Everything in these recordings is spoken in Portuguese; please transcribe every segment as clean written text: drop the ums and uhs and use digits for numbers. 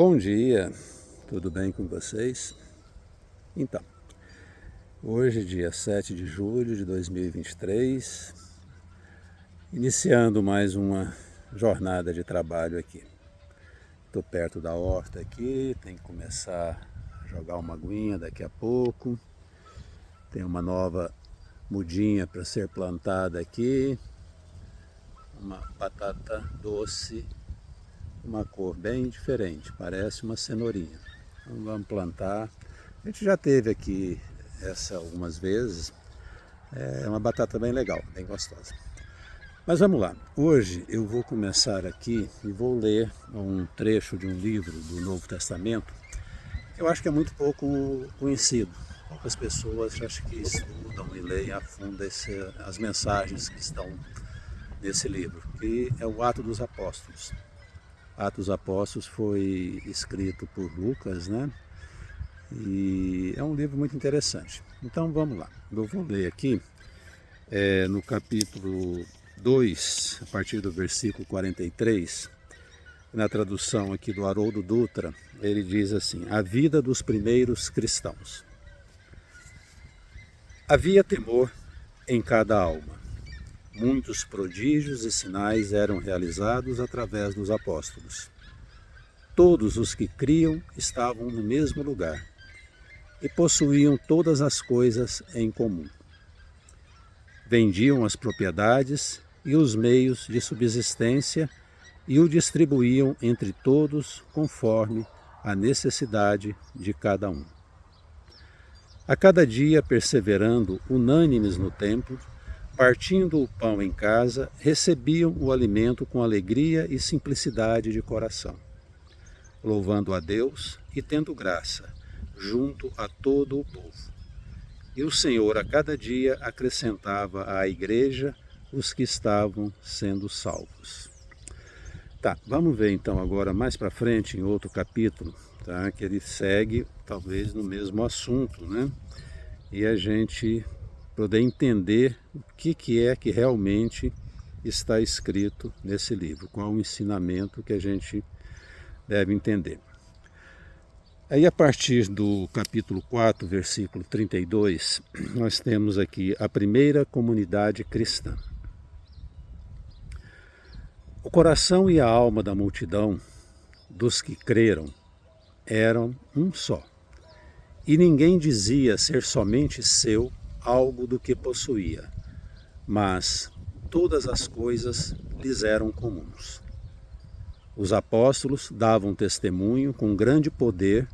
Bom dia, tudo bem com vocês? Então, hoje, dia 7 de julho de 2023, iniciando mais uma jornada de trabalho aqui. Estou perto da horta aqui, tem que começar a jogar uma aguinha daqui a pouco. Tem uma nova mudinha para ser plantada aqui, uma batata doce, uma cor bem diferente, parece uma cenourinha. Então vamos plantar. A gente já teve aqui essa algumas vezes. É uma batata bem legal, bem gostosa. Mas vamos lá. Hoje eu vou começar aqui e vou ler um trecho de um livro do Novo Testamento. Eu acho que é muito pouco conhecido. Poucas pessoas acho que estudam e leem a fundo as mensagens que estão nesse livro, que é o Atos dos Apóstolos. Atos dos Apóstolos foi escrito por Lucas, né? E é um livro muito interessante. Então vamos lá, eu vou ler aqui no capítulo 2, a partir do versículo 43, na tradução aqui do Haroldo Dutra, ele diz assim: a vida dos primeiros cristãos. Havia temor em cada alma. Muitos prodígios e sinais eram realizados através dos apóstolos. Todos os que criam estavam no mesmo lugar e possuíam todas as coisas em comum. Vendiam as propriedades e os meios de subsistência e o distribuíam entre todos conforme a necessidade de cada um. A cada dia, perseverando unânimes no templo, partindo o pão em casa, recebiam o alimento com alegria e simplicidade de coração, louvando a Deus e tendo graça junto a todo o povo. E o Senhor a cada dia acrescentava à igreja os que estavam sendo salvos. Tá, vamos ver então agora mais para frente em outro capítulo, tá? Que ele segue talvez no mesmo assunto, né? E a gente poder entender o que é que realmente está escrito nesse livro, qual o ensinamento que a gente deve entender. Aí a partir do capítulo 4, versículo 32, nós temos aqui a primeira comunidade cristã. O coração e a alma da multidão dos que creram eram um só, e ninguém dizia ser somente seu algo do que possuía, mas todas as coisas lhes eram comuns. Os apóstolos davam testemunho com grande poder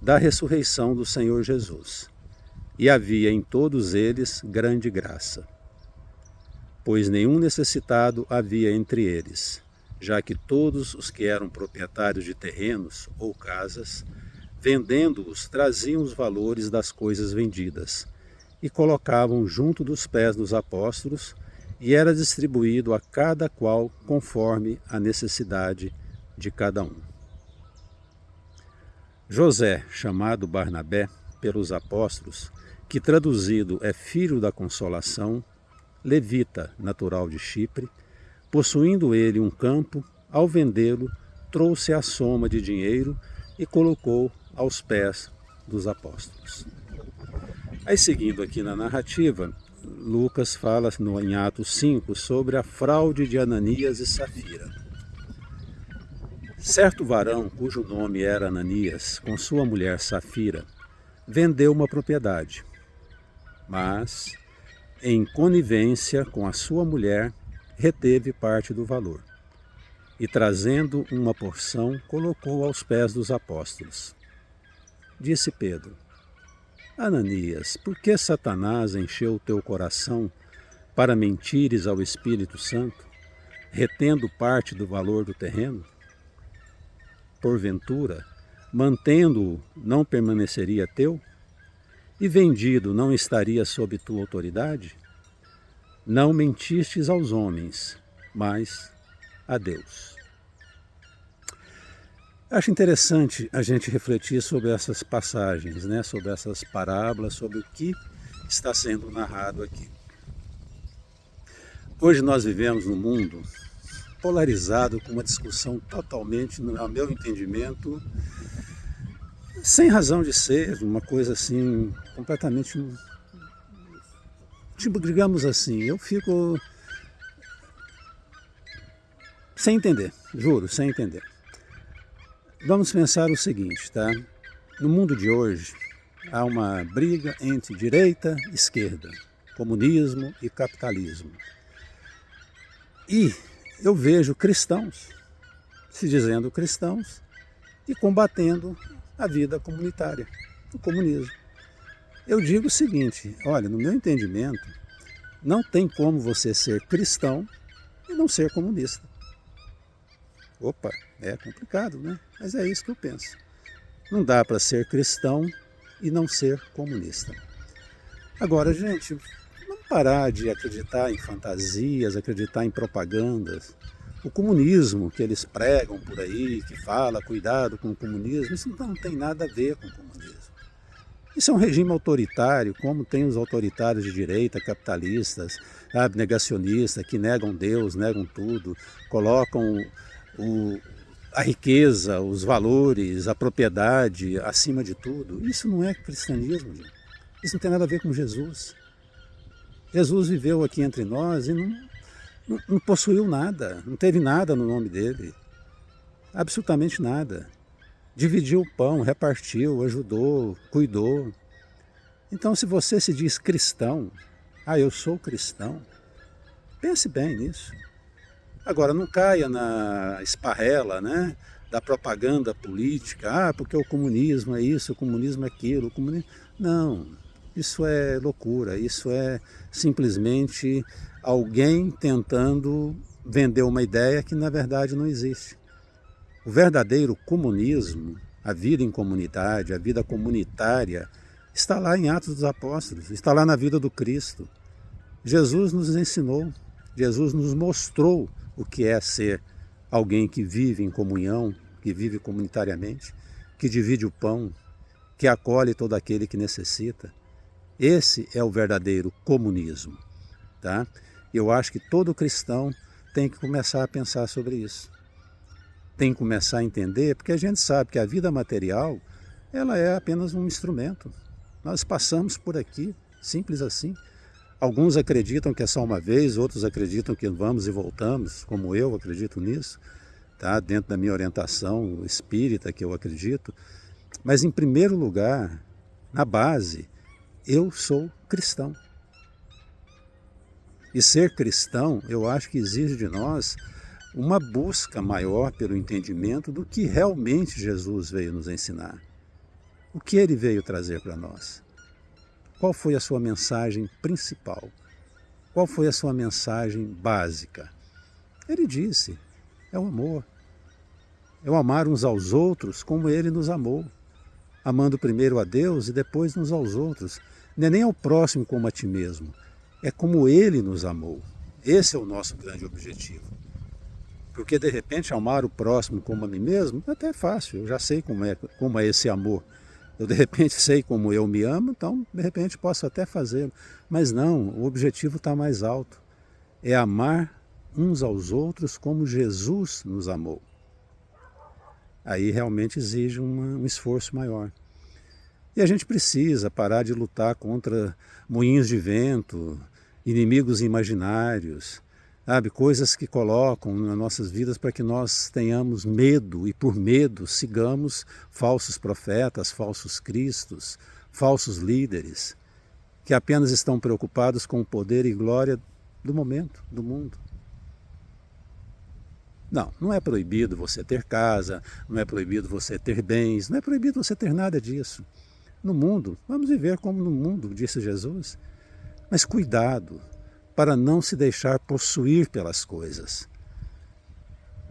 da ressurreição do Senhor Jesus, e havia em todos eles grande graça. Pois nenhum necessitado havia entre eles, já que todos os que eram proprietários de terrenos ou casas, vendendo-os, traziam os valores das coisas vendidas, e colocavam junto dos pés dos apóstolos, e era distribuído a cada qual conforme a necessidade de cada um. José, chamado Barnabé pelos apóstolos, que traduzido é filho da consolação, levita, natural de Chipre, possuindo ele um campo, ao vendê-lo, trouxe a soma de dinheiro e colocou aos pés dos apóstolos. Aí, seguindo aqui na narrativa, Lucas fala em Atos 5 sobre a fraude de Ananias e Safira. Certo varão, cujo nome era Ananias, com sua mulher Safira, vendeu uma propriedade, mas, em conivência com a sua mulher, reteve parte do valor, e trazendo uma porção, colocou aos pés dos apóstolos. Disse Pedro: Ananias, por que Satanás encheu o teu coração para mentires ao Espírito Santo, retendo parte do valor do terreno? Porventura, mantendo-o, não permaneceria teu? E vendido, não estaria sob tua autoridade? Não mentistes aos homens, mas a Deus. Acho interessante a gente refletir sobre essas passagens, né? Sobre essas parábolas, sobre o que está sendo narrado aqui. Hoje nós vivemos num mundo polarizado com uma discussão totalmente, ao meu entendimento, sem razão de ser, uma coisa assim, completamente, tipo, digamos assim, eu fico sem entender, juro, sem entender. Vamos pensar o seguinte, tá? No mundo de hoje, há uma briga entre direita e esquerda, comunismo e capitalismo. E eu vejo cristãos se dizendo cristãos e combatendo a vida comunitária, o comunismo. Eu digo o seguinte, olha, no meu entendimento, não tem como você ser cristão e não ser comunista. Opa, é complicado, né? Mas é isso que eu penso. Não dá para ser cristão e não ser comunista. Agora, gente, vamos parar de acreditar em fantasias, acreditar em propagandas. O comunismo que eles pregam por aí, que fala cuidado com o comunismo, isso não tem nada a ver com o comunismo. Isso é um regime autoritário, como tem os autoritários de direita, capitalistas, negacionistas, que negam Deus, negam tudo, colocam a riqueza, os valores, a propriedade acima de tudo. Isso não é cristianismo, gente. Isso não tem nada a ver com Jesus. Jesus viveu aqui entre nós e não possuiu nada, não teve nada no nome dele, absolutamente nada. Dividiu o pão, repartiu, ajudou, cuidou. Então, se você se diz cristão, eu sou cristão, pense bem nisso. Agora, não caia na esparrela, né, da propaganda política, porque o comunismo é isso, o comunismo é aquilo, o comunismo... Não, isso é loucura, isso é simplesmente alguém tentando vender uma ideia que na verdade não existe. O verdadeiro comunismo, a vida em comunidade, a vida comunitária, está lá em Atos dos Apóstolos, está lá na vida do Cristo. Jesus nos ensinou, Jesus nos mostrou o que é ser alguém que vive em comunhão, que vive comunitariamente, que divide o pão, que acolhe todo aquele que necessita. Esse é o verdadeiro comunismo, tá? Eu acho que todo cristão tem que começar a pensar sobre isso. Tem que começar a entender, porque a gente sabe que a vida material, ela é apenas um instrumento. Nós passamos por aqui, simples assim. Alguns acreditam que é só uma vez, outros acreditam que vamos e voltamos, como eu acredito nisso, tá? Dentro da minha orientação espírita que eu acredito. Mas em primeiro lugar, na base, eu sou cristão. E ser cristão, eu acho que exige de nós uma busca maior pelo entendimento do que realmente Jesus veio nos ensinar. O que ele veio trazer para nós? Qual foi a sua mensagem principal? Qual foi a sua mensagem básica? Ele disse, é o amor. É o amar uns aos outros como ele nos amou. Amando primeiro a Deus e depois uns aos outros. Não é nem ao próximo como a ti mesmo. É como ele nos amou. Esse é o nosso grande objetivo. Porque de repente amar o próximo como a mim mesmo é até fácil, eu já sei como é esse amor. Eu de repente sei como eu me amo, então de repente posso até fazê-lo. Mas não, o objetivo está mais alto. É amar uns aos outros como Jesus nos amou. Aí realmente exige um esforço maior. E a gente precisa parar de lutar contra moinhos de vento, inimigos imaginários, sabe? Coisas que colocam nas nossas vidas para que nós tenhamos medo e por medo sigamos falsos profetas, falsos cristos, falsos líderes, que apenas estão preocupados com o poder e glória do momento, do mundo. Não, não é proibido você ter casa, não é proibido você ter bens, não é proibido você ter nada disso. No mundo, vamos viver como no mundo, disse Jesus. Mas cuidado para não se deixar possuir pelas coisas.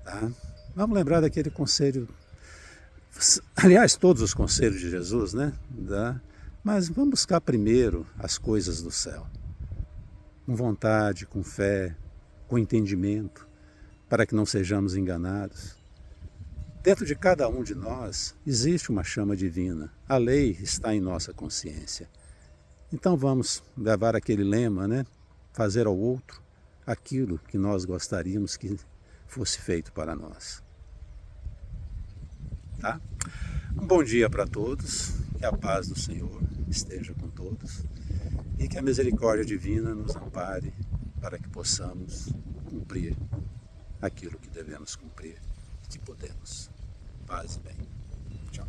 Tá? Vamos lembrar daquele conselho, aliás, todos os conselhos de Jesus, né? Tá? Mas vamos buscar primeiro as coisas do céu. Com vontade, com fé, com entendimento, para que não sejamos enganados. Dentro de cada um de nós existe uma chama divina. A lei está em nossa consciência. Então vamos levar aquele lema, né? Fazer ao outro aquilo que nós gostaríamos que fosse feito para nós. Tá? Um bom dia para todos, que a paz do Senhor esteja com todos e que a misericórdia divina nos ampare para que possamos cumprir aquilo que devemos cumprir e que podemos. Paz e bem. Tchau.